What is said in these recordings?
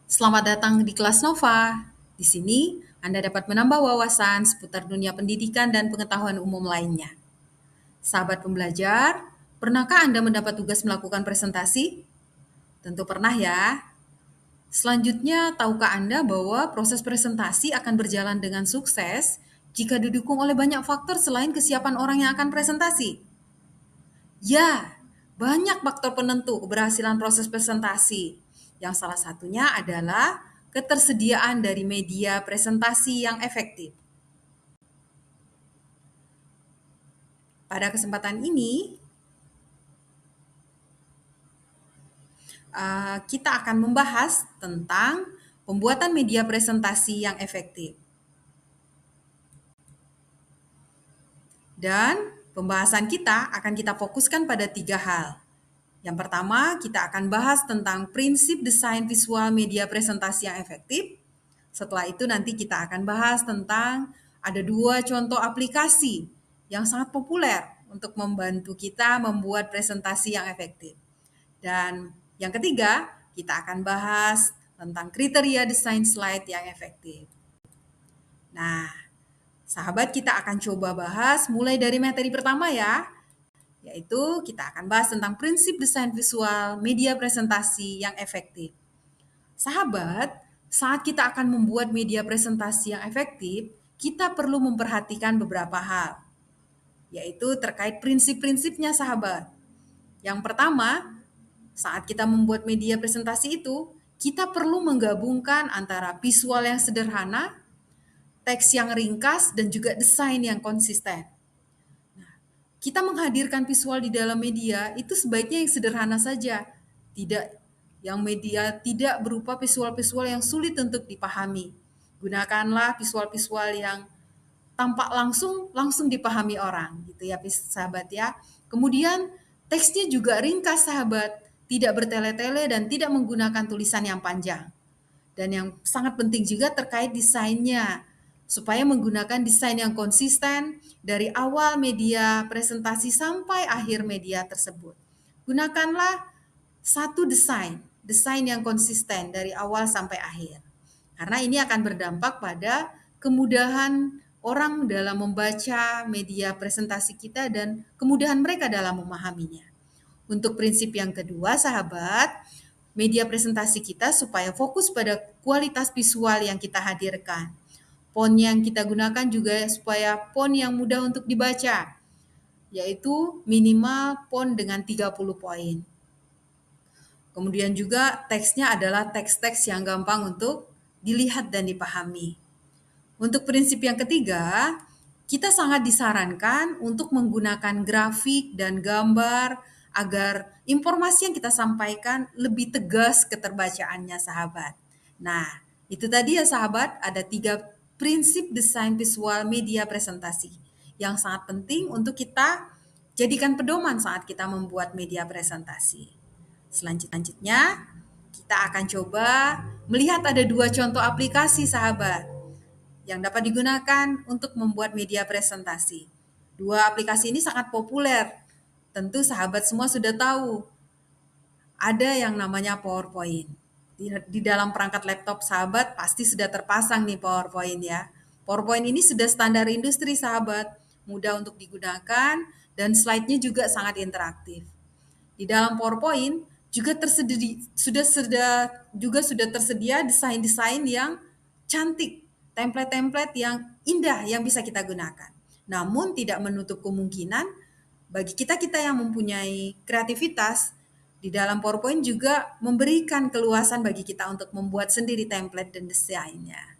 Selamat datang di kelas Nova. Di sini, Anda dapat menambah wawasan seputar dunia pendidikan dan pengetahuan umum lainnya. Sahabat pembelajar, pernahkah Anda mendapat tugas melakukan presentasi? Tentu pernah ya. Selanjutnya, tahukah Anda bahwa proses presentasi akan berjalan dengan sukses jika didukung oleh banyak faktor selain kesiapan orang yang akan presentasi? Ya, banyak faktor penentu keberhasilan proses presentasi. Yang salah satunya adalah ketersediaan dari media presentasi yang efektif. Pada kesempatan ini, kita akan membahas tentang pembuatan media presentasi yang efektif. Dan pembahasan kita akan kita fokuskan pada 3 hal. Yang pertama, kita akan bahas tentang prinsip desain visual media presentasi yang efektif. Setelah itu nanti kita akan bahas tentang ada 2 contoh aplikasi yang sangat populer untuk membantu kita membuat presentasi yang efektif. Dan yang ketiga, kita akan bahas tentang kriteria desain slide yang efektif. Nah, sahabat, kita akan coba bahas mulai dari materi pertama ya, yaitu kita akan bahas tentang prinsip desain visual media presentasi yang efektif. Sahabat, saat kita akan membuat media presentasi yang efektif, kita perlu memperhatikan beberapa hal, yaitu terkait prinsip-prinsipnya sahabat. Yang pertama, saat kita membuat media presentasi itu, kita perlu menggabungkan antara visual yang sederhana, teks yang ringkas, dan juga desain yang konsisten. Kita menghadirkan visual di dalam media itu sebaiknya yang sederhana saja, tidak yang media tidak berupa visual-visual yang sulit untuk dipahami. Gunakanlah visual-visual yang tampak langsung dipahami orang, gitu ya, sahabat ya. Kemudian teksnya juga ringkas, sahabat, tidak bertele-tele dan tidak menggunakan tulisan yang panjang. Dan yang sangat penting juga terkait desainnya, supaya menggunakan desain yang konsisten dari awal media presentasi sampai akhir media tersebut. Gunakanlah satu desain yang konsisten dari awal sampai akhir. Karena ini akan berdampak pada kemudahan orang dalam membaca media presentasi kita dan kemudahan mereka dalam memahaminya. Untuk prinsip yang kedua, sahabat, media presentasi kita supaya fokus pada kualitas visual yang kita hadirkan. Font yang kita gunakan juga supaya font yang mudah untuk dibaca, yaitu minimal font dengan 30 poin. Kemudian juga teksnya adalah teks-teks yang gampang untuk dilihat dan dipahami. Untuk prinsip yang ketiga, kita sangat disarankan untuk menggunakan grafik dan gambar agar informasi yang kita sampaikan lebih tegas keterbacaannya, sahabat. Nah, itu tadi ya sahabat, ada 3 prinsip desain visual media presentasi yang sangat penting untuk kita jadikan pedoman saat kita membuat media presentasi. Selanjutnya, kita akan coba melihat ada 2 contoh aplikasi, sahabat, yang dapat digunakan untuk membuat media presentasi. 2 aplikasi ini sangat populer. Tentu sahabat semua sudah tahu. Ada yang namanya PowerPoint. Di dalam perangkat laptop sahabat pasti sudah terpasang nih PowerPoint ya. PowerPoint ini sudah standar industri, sahabat. Mudah untuk digunakan dan slide-nya juga sangat interaktif. Di dalam PowerPoint sudah tersedia desain-desain yang cantik, template-template yang indah yang bisa kita gunakan. Namun tidak menutup kemungkinan bagi kita-kita yang mempunyai kreativitas, di dalam PowerPoint juga memberikan keluasan bagi kita untuk membuat sendiri template dan desainnya.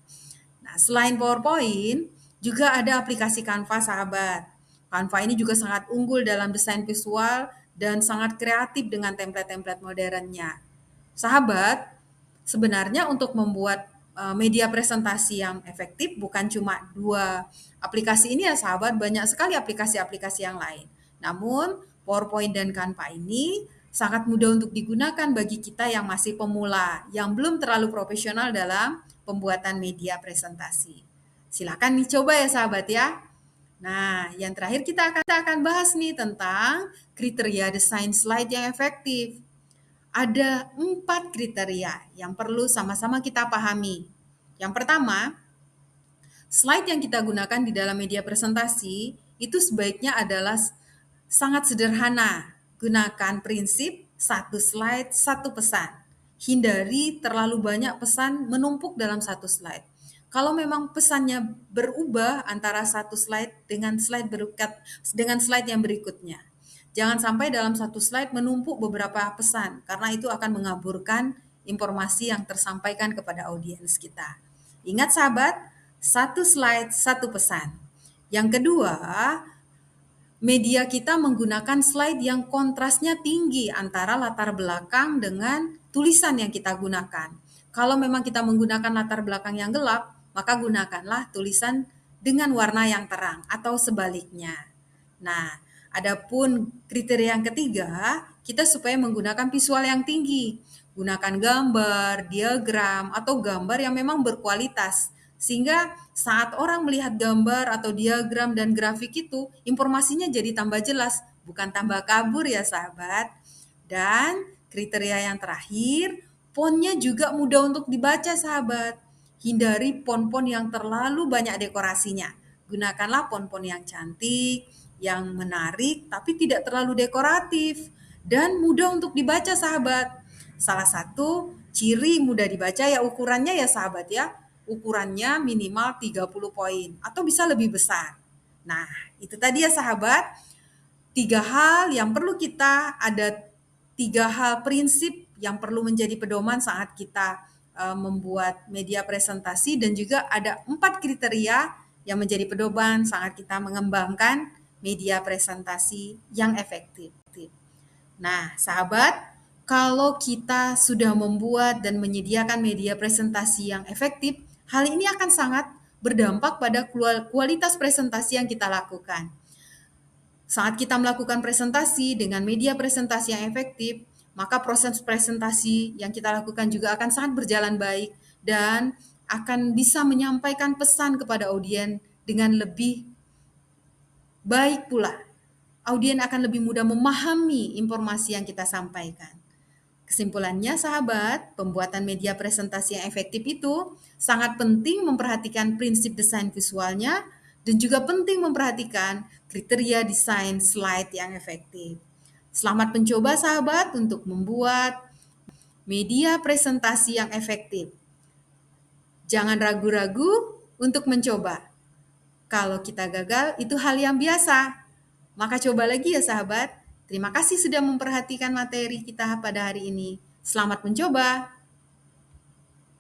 Nah, selain PowerPoint, juga ada aplikasi Canva, sahabat. Canva ini juga sangat unggul dalam desain visual dan sangat kreatif dengan template-template modernnya. Sahabat, sebenarnya untuk membuat media presentasi yang efektif bukan cuma 2 aplikasi ini ya sahabat, banyak sekali aplikasi-aplikasi yang lain. Namun PowerPoint dan Canva ini sangat mudah untuk digunakan bagi kita yang masih pemula, yang belum terlalu profesional dalam pembuatan media presentasi. Silakan dicoba ya sahabat ya. Nah, yang terakhir kita akan bahas nih tentang kriteria desain slide yang efektif. Ada 4 kriteria yang perlu sama-sama kita pahami. Yang pertama, slide yang kita gunakan di dalam media presentasi itu sebaiknya adalah sangat sederhana. Gunakan prinsip satu slide, satu pesan. Hindari terlalu banyak pesan menumpuk dalam satu slide. Kalau memang pesannya berubah antara satu slide dengan slide yang berikutnya. Jangan sampai dalam satu slide menumpuk beberapa pesan, karena itu akan mengaburkan informasi yang tersampaikan kepada audiens kita. Ingat sahabat, satu slide, satu pesan. Yang kedua, media kita menggunakan slide yang kontrasnya tinggi antara latar belakang dengan tulisan yang kita gunakan. Kalau memang kita menggunakan latar belakang yang gelap, maka gunakanlah tulisan dengan warna yang terang atau sebaliknya. Nah, adapun kriteria yang ketiga, kita supaya menggunakan visual yang tinggi. Gunakan gambar, diagram, atau gambar yang memang berkualitas. Sehingga saat orang melihat gambar atau diagram dan grafik itu, informasinya jadi tambah jelas, bukan tambah kabur ya sahabat. Dan kriteria yang terakhir, fontnya juga mudah untuk dibaca sahabat. Hindari font-font yang terlalu banyak dekorasinya. Gunakanlah font-font yang cantik, yang menarik, tapi tidak terlalu dekoratif. Dan mudah untuk dibaca sahabat. Salah satu ciri mudah dibaca ya ukurannya ya sahabat ya. Ukurannya minimal 30 poin atau bisa lebih besar. Nah, itu tadi ya sahabat. Ada 3 hal prinsip yang perlu menjadi pedoman saat kita membuat media presentasi, dan juga ada 4 kriteria yang menjadi pedoman saat kita mengembangkan media presentasi yang efektif. Nah, sahabat, kalau kita sudah membuat dan menyediakan media presentasi yang efektif, hal ini akan sangat berdampak pada kualitas presentasi yang kita lakukan. Saat kita melakukan presentasi dengan media presentasi yang efektif, maka proses presentasi yang kita lakukan juga akan sangat berjalan baik dan akan bisa menyampaikan pesan kepada audiens dengan lebih baik pula. Audiens akan lebih mudah memahami informasi yang kita sampaikan. Kesimpulannya sahabat, pembuatan media presentasi yang efektif itu sangat penting memperhatikan prinsip desain visualnya dan juga penting memperhatikan kriteria desain slide yang efektif. Selamat mencoba sahabat untuk membuat media presentasi yang efektif. Jangan ragu-ragu untuk mencoba. Kalau kita gagal, itu hal yang biasa. Maka coba lagi ya sahabat. Terima kasih sudah memperhatikan materi kita pada hari ini. Selamat mencoba.